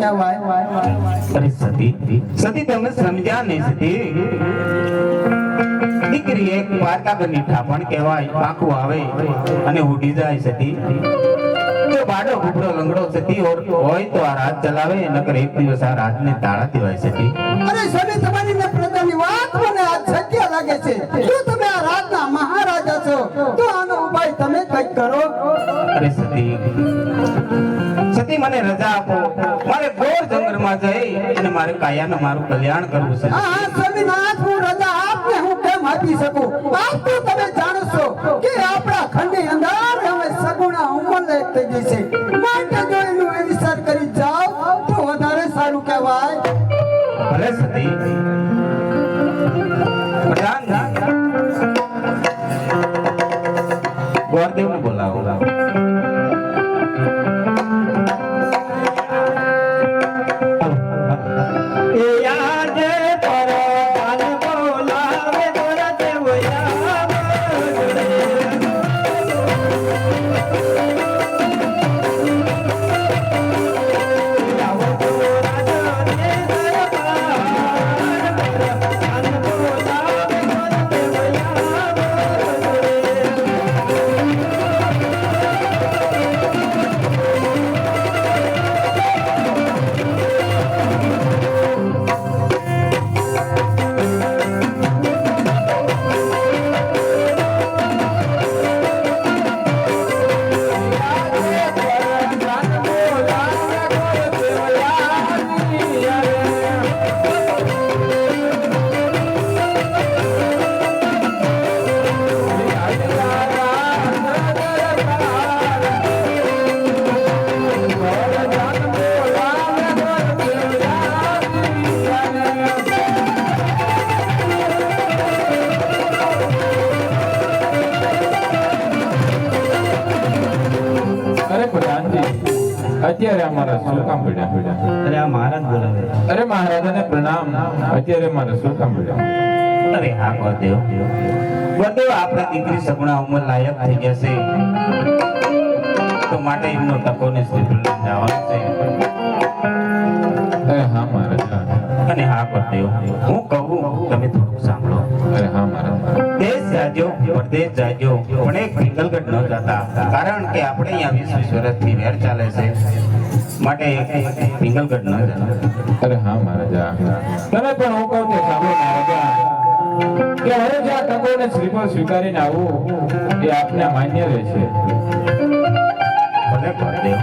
કહેવાય. અરે સતી સતી તમે સમજ્યા નહીં સતી. દીકરી એક પારકાગરની ઠાપણ કહેવાય. પાકું આવે અને ઉડી જાય સતી. જો બાડો ગુબડો લંગડો સતી હોય તો આ રાત ચલાવે, નકર એક દિવસ આ રાતને તાળા દેવાય સતી. અરે સ્વામી તમારી ને પ્રજાની વાત મને આ સત્ય લાગે છે. જો તમે આ રાતના મહારાજા છો તો આનો ઉપાય તમે કંઈક કરો. અરે સતી સતી મને રજા આપો. મારે ઘોર જંગલમાં જઈ અને મારે કાયાનું મારું કલ્યાણ કરવું છે. હા સ્વામીનાથ, હું રજા આપને હું કેમ આપી શકું? આપ તો તમે જાણો છો કે આપણા ખંડની અંદર હવે સગુણા ઉંમર લાયક થઈ ગઈ છે. માટે જો એનું એ વિચાર કરી જાઓ તો વધારે સારું કહેવાય. ભલે સતી પ્રધાન ગોરદેવને બોલાવો. અત્યારે અમારા શું કામ પડ્યા? અરે આ મહારાજ બોલાવે. અરે મહારાજાને પ્રણામ. અત્યારે મારા શું કામ પડ્યા? અરે હા ગોરદેવ ગોરદેવ આપણા દીકરી સગુણા ઉંમર લાયક થઈ ગયા છે તો માટે એમનો ટકોને શ્રીફળ જવાનું છે. અરે હા મહારાજ. અને હા ગોરદેવ હું કહું તમે થોડુંક સાંભળો. અરે હા મહારાજ. દેશ જાજો પરદેશ જાજો પણ એક પિંગલગઢ ન જતા, કારણ કે આપણે અહીંયા 20 વર્ષથી વેર ચાલે છે. માટે પિંગલગઢ ન જતા. અરે હા મહારાજા. તમે પણ હું કહું તે સાંભળો મહારાજા કે હવે જે આ ટકોરને શ્રીફળ સ્વીકારીને આવવું એ આપને માન્ય રહેશે. ભલે ગોરદેવ